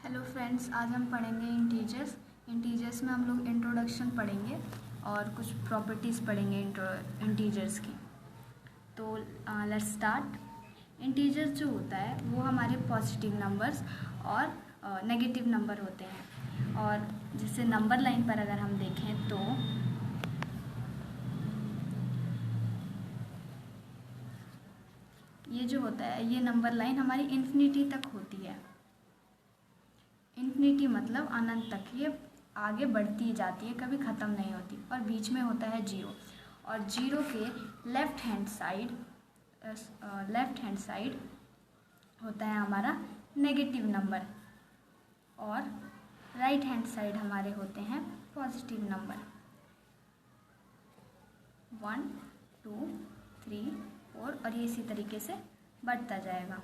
Hello friends, आज हम पढ़ेंगे इंटीजर्स में हम लोग इंट्रोडक्शन पढ़ेंगे और कुछ प्रॉपर्टीज़ पढ़ेंगे इंटीजर्स की। तो लेट्स स्टार्ट। इंटीजर्स जो होता है वो हमारे पॉजिटिव नंबर्स और नेगेटिव नंबर होते हैं। और जैसे नंबर लाइन पर अगर हम देखें तो ये जो होता है, ये नंबर लाइन हमारी इन्फिनिटी तक होती है। इन्फिनिटी मतलब अनंत तक, ये आगे बढ़ती जाती है, कभी ख़त्म नहीं होती। और बीच में होता है जीरो, और जीरो के लेफ्ट हैंड साइड होता है हमारा नेगेटिव नंबर, और राइट हैंड साइड हमारे होते हैं पॉजिटिव नंबर। 1 2 3 4 और ये इसी तरीके से बढ़ता जाएगा।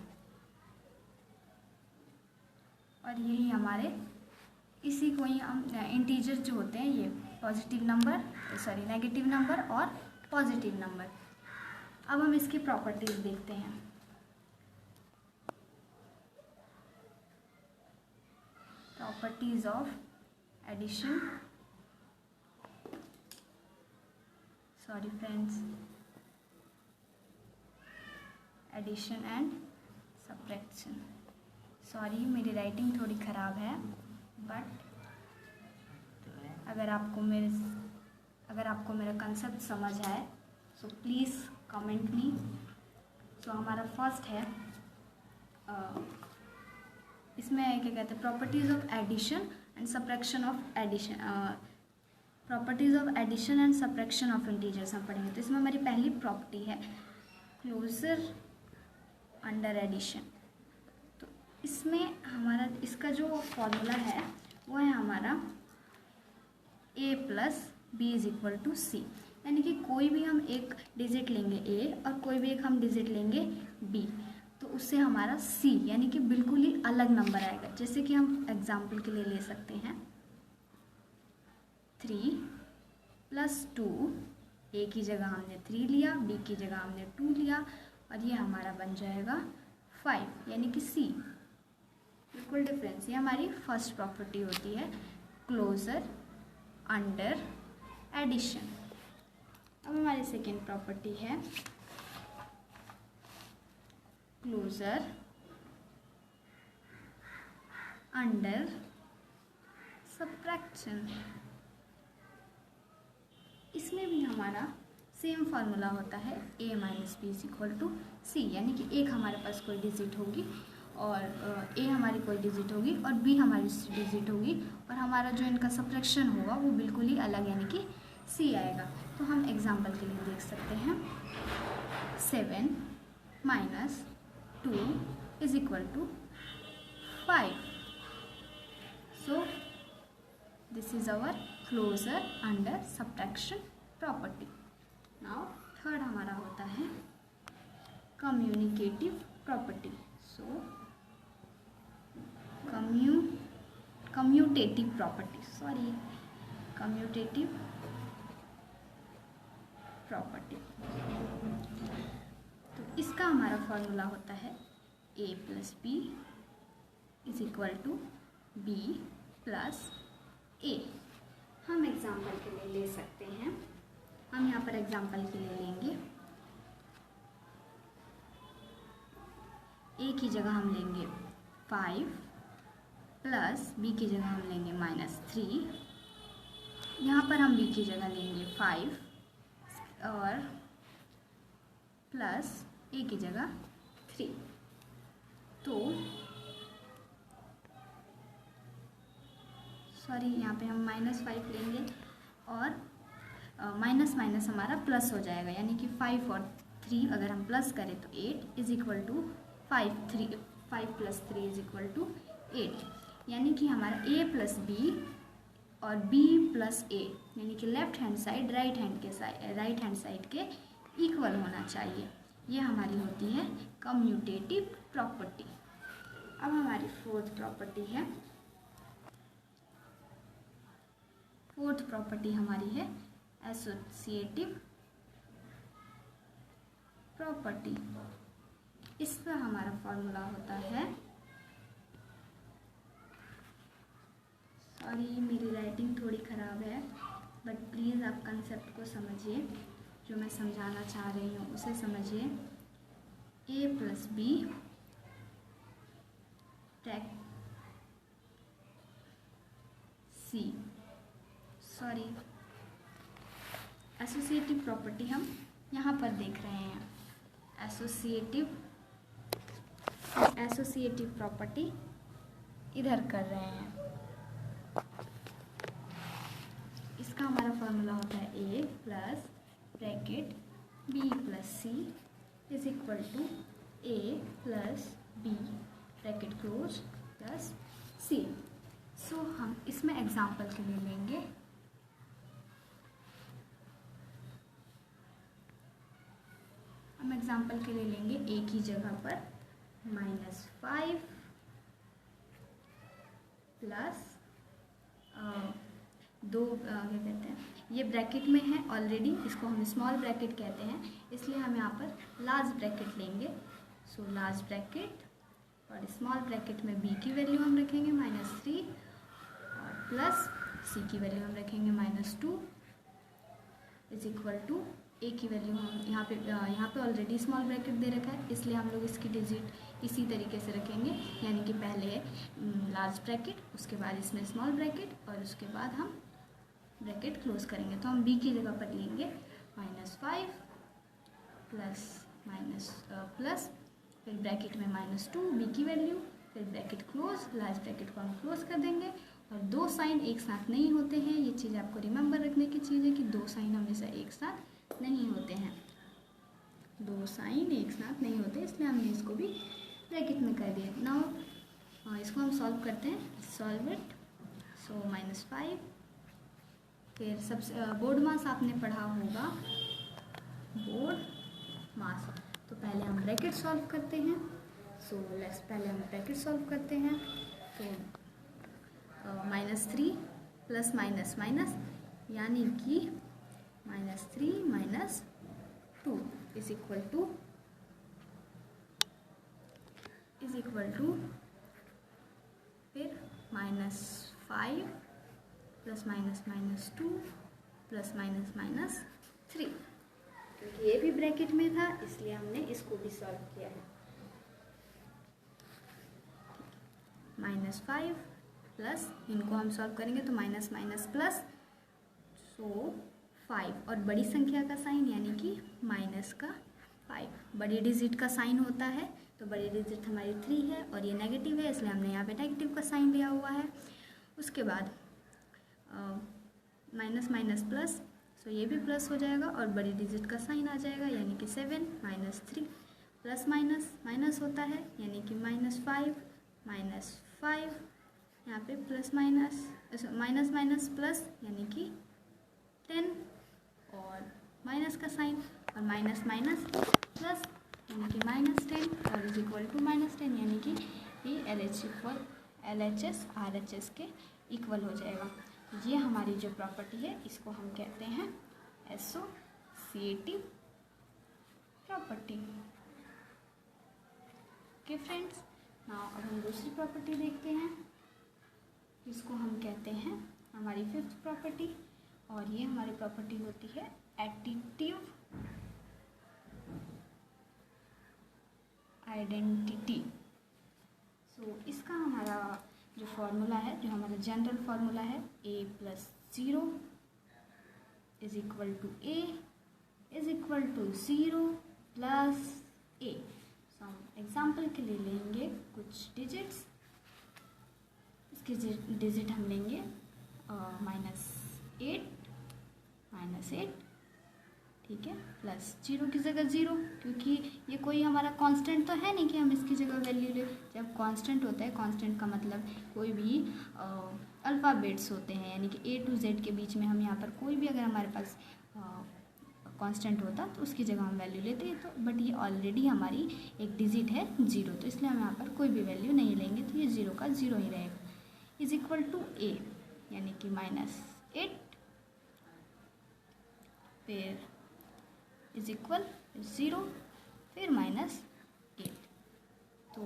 और यही हमारे इसी को ही हम इंटीजर जो होते हैं, ये नेगेटिव नंबर और पॉजिटिव नंबर। अब हम इसकी प्रॉपर्टीज देखते हैं। Properties of addition, addition and subtraction. मेरी राइटिंग थोड़ी ख़राब है, बट अगर आपको मेरा कंसेप्ट समझ आए सो प्लीज़ कमेंट मी। हमारा फर्स्ट है, इसमें क्या कहते हैं, properties of addition and subtraction of addition. Properties of addition and subtraction of integers हम पढ़ेंगे। तो इसमें हमारी पहली प्रॉपर्टी है क्लोजर अंडर एडिशन। तो इसमें हमारा इसका जो फॉर्मूला है वो है हमारा a + b = c, यानी कि कोई भी हम एक डिजिट लेंगे a और कोई भी एक हम डिजिट लेंगे b, तो उससे हमारा c यानी कि बिल्कुल ही अलग नंबर आएगा। जैसे कि हम एग्जाम्पल के लिए ले सकते हैं 3 + 2, a की जगह हमने 3 लिया, b की जगह हमने 2 लिया, और ये हमारा बन जाएगा 5 यानी कि c। बिल्कुल डिफरेंस। ये हमारी फर्स्ट प्रॉपर्टी होती है क्लोजर अंडर एडिशन। अब हमारी सेकेंड प्रॉपर्टी है क्लोजर अंडर सब्ट्रैक्शन। इसमें भी हमारा सेम फार्मूला होता है a - b = c, यानी कि एक हमारे पास कोई डिजिट होगी और a हमारी कोई डिजिट होगी और b हमारी डिजिट होगी, और हमारा जो इनका सब्ट्रैक्शन होगा वो बिल्कुल ही अलग यानी कि c आएगा। तो हम एग्जांपल के लिए देख सकते हैं 7 - 2 = 5। So this is our closure under subtraction property. Now third हमारा होता है कम्युनिकेटिव प्रॉपर्टी। Commutative property. तो इसका हमारा फॉर्मूला होता है a + b = b + a। हम एग्जाम्पल के लिए ले सकते हैं, हम यहाँ पर एग्जाम्पल के लिए लेंगे a की जगह हम लेंगे 5 + b की जगह हम लेंगे -3। यहाँ पर हम b की जगह लेंगे 5 और प्लस a की जगह 3। तो यहाँ पे हम -5 लेंगे और माइनस माइनस हमारा प्लस हो जाएगा, यानी कि 5 और 3 अगर हम प्लस करें तो 8 = 5 + 3 = 8, यानी कि हमारा a + b और b + a यानी कि left hand side right hand side के इक्वल होना चाहिए। ये हमारी होती है कम्यूटेटिव प्रॉपर्टी। अब हमारी फोर्थ प्रॉपर्टी हमारी है एसोसिएटिव प्रॉपर्टी। इसका हमारा फॉर्मूला होता है सॉरी मेरी राइटिंग थोड़ी ख़राब है, बट प्लीज़ आप कंसेप्ट को समझिए, जो मैं समझाना चाह रही हूँ उसे समझिए। ए प्लस बी टैक सी, सॉरी एसोसिएटिव प्रॉपर्टी हम यहाँ पर देख रहे हैं। एसोसिएटिव प्रॉपर्टी इधर कर रहे हैं। इसका हमारा फॉर्मूला होता है A plus bracket B plus C is equal to A plus B bracket close plus C. So हम इसमें एग्जाम्पल के लिए लेंगे ए की जगह पर -5 प्लस दो क्या कहते हैं, ये ब्रैकेट में है ऑलरेडी, इसको हम स्मॉल ब्रैकेट कहते हैं, इसलिए हम यहाँ पर लार्ज ब्रैकेट लेंगे। सो लार्ज ब्रैकेट और स्मॉल ब्रैकेट में b की वैल्यू हम रखेंगे -3 और प्लस c की वैल्यू हम रखेंगे -2 इज इक्वल टू a की वैल्यू हम यहाँ पे ऑलरेडी स्मॉल ब्रैकेट दे रखा है, इसलिए हम लोग इसकी डिजिट इसी तरीके से रखेंगे, यानी कि पहले लार्ज ब्रैकेट, उसके बाद इसमें स्मॉल ब्रैकेट और उसके बाद हम ब्रैकेट क्लोज करेंगे। तो हम b की जगह पर लेंगे -5 प्लस फिर ब्रैकेट में -2 b की वैल्यू, फिर ब्रैकेट क्लोज, लार्ज ब्रैकेट को हम क्लोज कर देंगे। और दो साइन एक साथ नहीं होते हैं, ये चीज़ आपको रिमेंबर रखने की चीज़ है कि दो साइन हमेशा एक साथ नहीं होते हैं, दो साइन एक साथ नहीं होते, इसलिए हमने इसको भी ब्रैकेट में कर दिया। नाउ इसको हम सॉल्व करते हैं, सॉल्व इट। सो -5, फिर सबसे बोर्ड मास आपने पढ़ा होगा, बोर्ड मास, तो पहले हम ब्रैकेट सॉल्व करते हैं। सो पहले हम ब्रैकेट सॉल्व करते हैं। तो -3 प्लस माइनस माइनस, यानी कि -3 - 2 इज इक्वल टू फिर -5 प्लस -2 प्लस -3, क्योंकि ये भी ब्रैकेट में था इसलिए हमने इसको भी सॉल्व किया है। -5 प्लस, इनको हम सॉल्व करेंगे तो माइनस माइनस प्लस, सो 5 और बड़ी संख्या का साइन यानी कि -5 बड़ी डिजिट का साइन होता है, तो बड़ी डिजिट हमारी 3 है और ये नेगेटिव है, इसलिए हमने यहाँ पे नेगेटिव का साइन लिया हुआ है। उसके बाद माइनस माइनस प्लस, सो ये भी प्लस हो जाएगा और बड़ी डिजिट का साइन आ जाएगा, यानी कि 7 -3 प्लस माइनस होता है, यानी कि -5 यहाँ पे प्लस माइनस प्लस, यानी कि 10 और माइनस का साइन और माइनस प्लस, यानी कि -10 और इज इक्वल टू -10, यानी कि ये LHS RHS के इक्वल हो जाएगा। ये हमारी जो प्रॉपर्टी है इसको हम कहते हैं associative property. Okay friends, now अब हम दूसरी प्रॉपर्टी देखते हैं, इसको हम कहते हैं हमारी 5th प्रॉपर्टी, और ये हमारी प्रॉपर्टी होती है एडिटिव आइडेंटिटी। सो इसका हमारा जो फॉर्मूला है, जो हमारा जनरल फॉर्मूला है, a + 0 is equal to a is equal to 0 + a। So हम एग्जाम्पल के लिए लेंगे कुछ डिजिट्स, इसके डिजिट हम लेंगे -8, ठीक है, प्लस 0 की जगह 0, क्योंकि ये कोई हमारा कांस्टेंट तो है नहीं कि हम इसकी जगह वैल्यू ले। जब कांस्टेंट होता है, कांस्टेंट का मतलब कोई भी अल्फ़ाबेट्स होते हैं, यानी कि A to Z के बीच में हम यहाँ पर कोई भी अगर हमारे पास कांस्टेंट होता तो उसकी जगह हम वैल्यू लेते हैं। तो बट ये ऑलरेडी हमारी एक डिजिट है 0, तो इसलिए हम यहाँ पर कोई भी वैल्यू नहीं लेंगे, तो ये 0 का 0 ही रहेगा। इज इक्वल टू A, यानी कि -8, फिर इज इक्वल 0, फिर -8। तो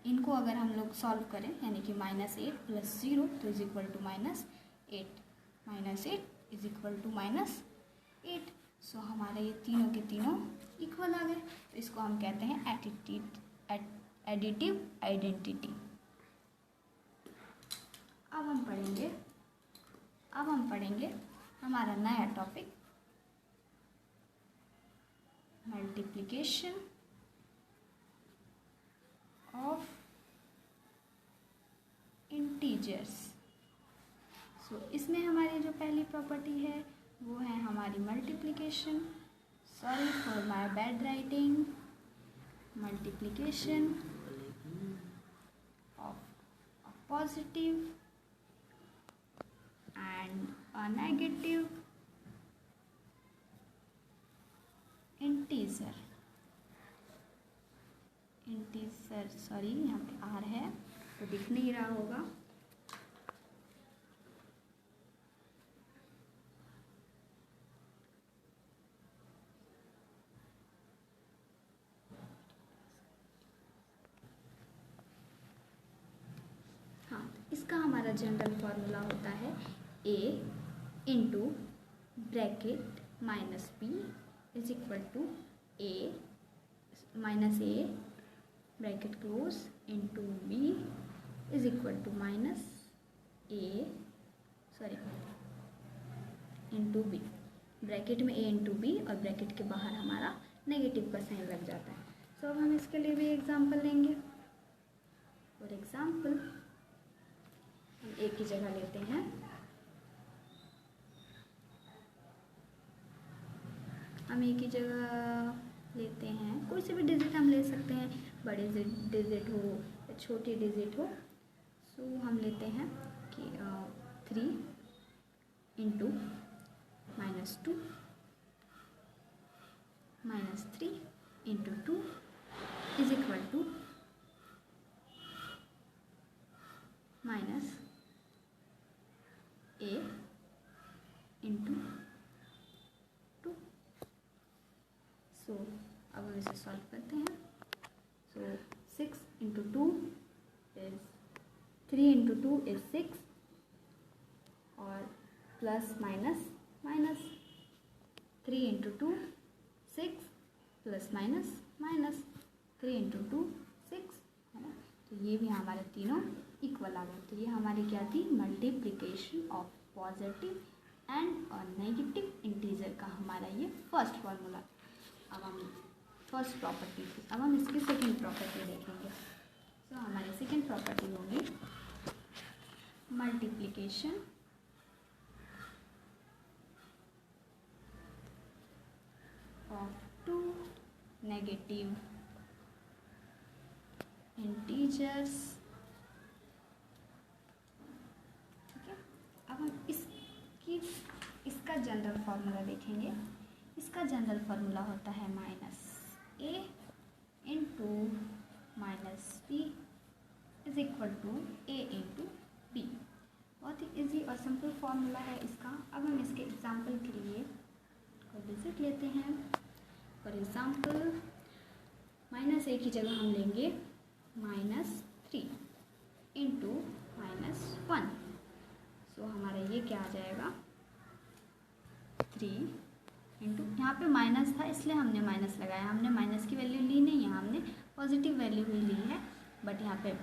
इनको अगर हम लोग सॉल्व करें यानी कि -8 + 0 तो is equal to -8, -8 is equal to -8। So हमारे ये तीनों के तीनों इक्वल आ गए। तो इसको हम कहते हैं एडिटिव आइडेंटिटी। अब हम पढ़ेंगे हमारा नया टॉपिक मल्टीप्लिकेशन ऑफ इंटीजर्स। सो इसमें हमारी जो पहली प्रॉपर्टी है वो है हमारी multiplication. Sorry for my bad writing. Multiplication of a positive and a negative integer. Sorry यहाँ पे आर है तो दिख नहीं रहा होगा। हाँ, इसका हमारा जनरल फॉर्मूला होता है a into bracket -b is equal to a bracket close into b is equal to into b। Bracket में a इंटू b और ब्रैकेट के बाहर हमारा नेगेटिव का साइन लग जाता है। सो अब हम इसके लिए भी एग्जांपल लेंगे। फॉर एग्जांपल हम a की जगह लेते हैं कोई से भी डिजिट हम ले सकते हैं, बड़े डिजिट हो या छोटी डिजिट हो। सो हम लेते हैं कि 3 into -2 -3 into 2 is equal to -a into 2। So अब हम इसे सॉल्व करते हैं। So 6 into 2 is 3 into 2 is 6 और plus minus 3 into 2 6 plus minus 3 into 2 6 है ना। तो ये भी हमारे तीनों इक्वल आ गए। तो ये हमारी क्या थी, मल्टीप्लिकेशन ऑफ पॉजिटिव एंड और नेगेटिव इंटीजर का हमारा ये फर्स्ट फॉर्मूला। अब हम फर्स्ट प्रॉपर्टी थी, अब हम इसकी सेकंड प्रॉपर्टी देखेंगे। तो हमारी सेकंड प्रॉपर्टी होगी मल्टीप्लिकेशन ऑफ 2 नेगेटिव इंटीजर्स। ठीक है, अब हम इसका जनरल फार्मूला देखेंगे। इसका जनरल फार्मूला होता है -a into -b is equal to a into b। बहुत ही इजी और सिंपल फार्मूला है इसका। अब हम इसके एग्जाम्पल के लिए कोई डिजिट लेते हैं। फॉर एग्जाम्पल -a की जगह हम लेंगे -3 इंटू -1। सो हमारा ये क्या आ जाएगा 3 इंटू, यहाँ पे माइनस था इसलिए हमने माइनस लगाया। हमने माइनस की वैल्यू ली नहीं है, हमने पॉजिटिव वैल्यू ही ली है। बट यहाँ पे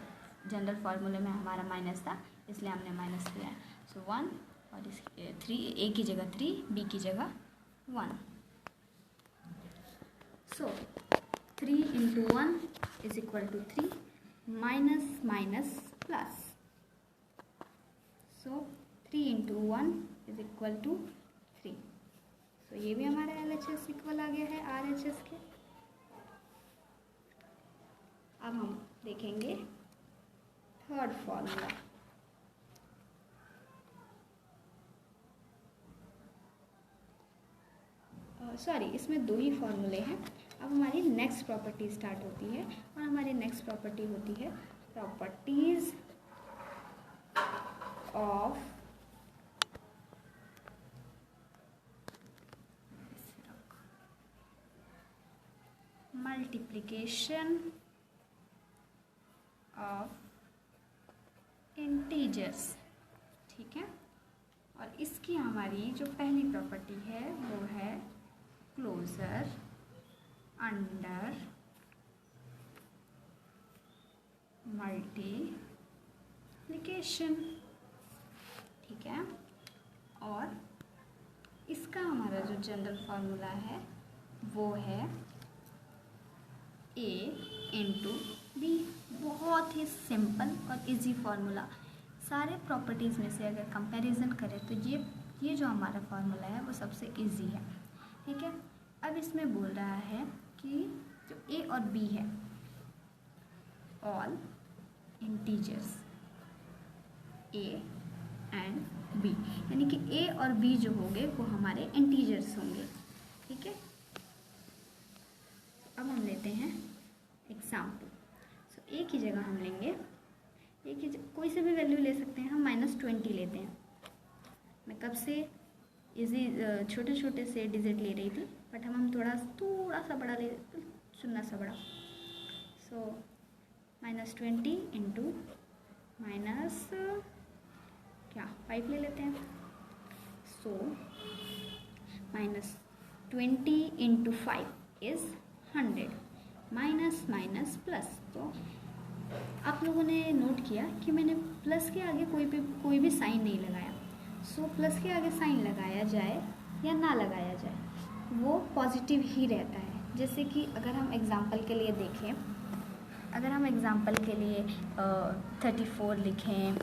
जनरल फार्मूले में हमारा माइनस था इसलिए हमने माइनस लिया है। सो 1 और इसकी 3, a की जगह 3, b की जगह 1। So 3 into 1 is equal to 3 minus minus plus. So 3 into 1 is equal to 3। तो ये भी हमारा LHS इक्वल आ गया है RHS के। अब हम देखेंगे थर्ड फॉर्मूला। सॉरी, इसमें 2 ही फॉर्मूले हैं। अब हमारी नेक्स्ट प्रॉपर्टी स्टार्ट होती है और हमारी नेक्स्ट प्रॉपर्टी होती है properties of multiplication of integers, ठीक है। और इसकी हमारी जो पहली प्रॉपर्टी है वो है क्लोजर अंडर मल्टीप्लिकेशन, ठीक है। और इसका हमारा जो जनरल फार्मूला है वो है A इंटू बी। बहुत ही सिंपल और इजी फार्मूला। सारे प्रॉपर्टीज़ में से अगर कंपैरिजन करें तो ये जो हमारा फार्मूला है वो सबसे इजी है, ठीक है। अब इसमें बोल रहा है कि जो A और B है, all integers A and B, यानी कि A और B जो होंगे वो हमारे इंटीजर्स होंगे, ठीक है। अब हम लेते हैं एग्जाम्पल। सो A की जगह हम लेंगे, कोई से भी वैल्यू ले सकते हैं, हम -20 लेते हैं। मैं कब से इजी छोटे छोटे से डिजिट ले रही थी, बट हम थोड़ा सा बड़ा ले, चुनना सा बड़ा। सो -20 इंटू माइनस 5 ले लेते हैं। सो -20 into 5 is 100, minus minus plus. तो आप लोगों ने नोट किया कि मैंने प्लस के आगे कोई भी साइन नहीं लगाया। सो प्लस के आगे साइन लगाया जाए या ना लगाया जाए वो पॉजिटिव ही रहता है। जैसे कि अगर हम एग्जांपल के लिए देखें, अगर हम एग्जांपल के लिए 34 लिखें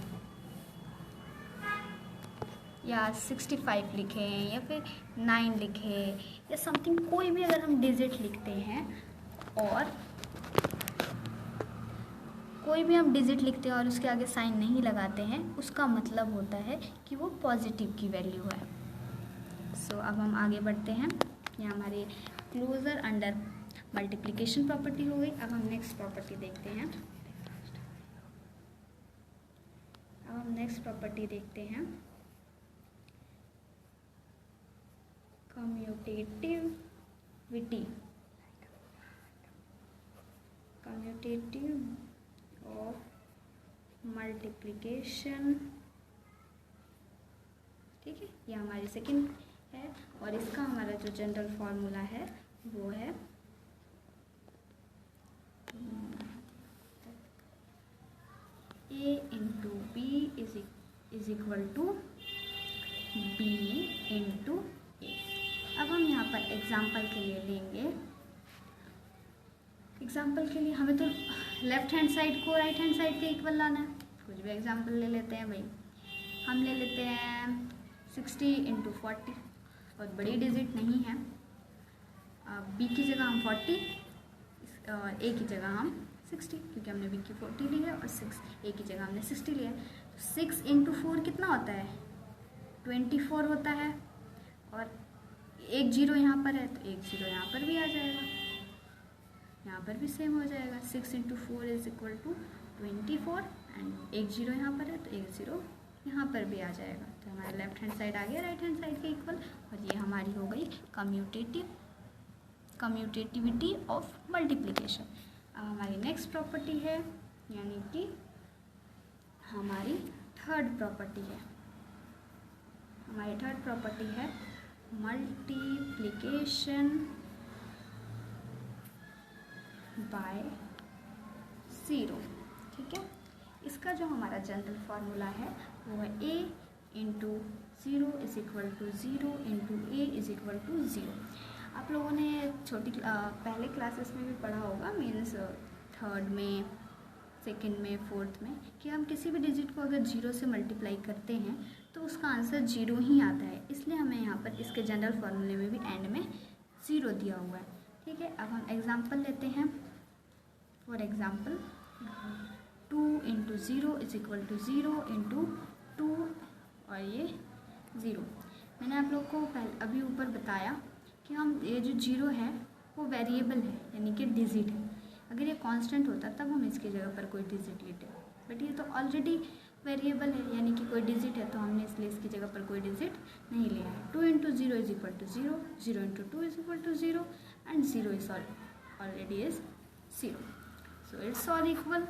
या 65 लिखें या फिर 9 लिखें या समथिंग, कोई भी अगर हम डिजिट लिखते हैं और उसके आगे साइन नहीं लगाते हैं, उसका मतलब होता है कि वो पॉजिटिव की वैल्यू है। सो अब हम आगे बढ़ते हैं। ये हमारी क्लोजर अंडर मल्टीप्लिकेशन प्रॉपर्टी हो गई। अब हम नेक्स्ट प्रॉपर्टी देखते हैं। कम्यूटेटिव ऑफ मल्टीप्लिकेशन, ठीक है। ये हमारी सेकंड है और इसका हमारा जो जनरल फार्मूला है वो है A into B is equal to B into A. अब हम यहाँ पर एग्जाम्पल के लिए लेंगे। एग्जाम्पल के लिए हमें तो लेफ्ट हैंड साइड को राइट हैंड साइड के इक्वल लाना है। कुछ भी एग्जाम्पल ले लेते हैं भाई। हम ले लेते हैं 60 इंटू 40, बहुत बड़ी डिजिट नहीं है। B की जगह हम 40 और A की जगह हम 60, क्योंकि हमने B की 40 ली है और A की जगह हमने 60 लिया है। तो 6 इंटू 4 कितना होता है? 24 होता है। और एक जीरो यहाँ पर है तो एक जीरो यहाँ पर भी आ जाएगा, यहाँ पर भी सेम हो जाएगा। 6 into 4 is equal to 24 and एक जीरो यहाँ पर है तो एक जीरो यहाँ पर भी आ जाएगा। तो हमारा लेफ्ट हैंड साइड आ गया राइट हैंड साइड के इक्वल। और ये हमारी हो गई कम्यूटेटिविटी ऑफ मल्टीप्लिकेशन। अब हमारी नेक्स्ट प्रॉपर्टी है, यानी कि हमारी थर्ड प्रॉपर्टी है मल्टीप्लिकेशन बाय 0, ठीक है। इसका जो हमारा जनरल फार्मूला है वो है A into 0 is equal to 0 into A is equal to 0। आप लोगों ने पहले क्लासेस में भी पढ़ा होगा, मीन्स थर्ड में, सेकंड में, फोर्थ में, कि हम किसी भी डिजिट को अगर 0 से मल्टीप्लाई करते हैं तो उसका आंसर 0 ही आता है। इसलिए हमें यहाँ पर इसके जनरल फार्मूले में भी एंड में 0 दिया हुआ है, ठीक है। अब हम एग्जाम्पल लेते हैं। For example 2 into 0 is equal to 0 into 2 और ये 0। मैंने आप लोग को अभी ऊपर बताया कि हम ये जो 0 है वो वेरिएबल है, यानी कि डिजिट है। अगर ये कांस्टेंट होता तब हम इसकी जगह पर कोई डिजिट लेते, बट ये तो ऑलरेडी वेरिएबल है, यानी कि कोई डिजिट है, तो हमने इसलिए इसकी जगह पर कोई डिजिट नहीं लिया है। 2 into 0 is equal to 0, 0 into 2 is equal to 0 and 0 is already is 0, so it's all equal.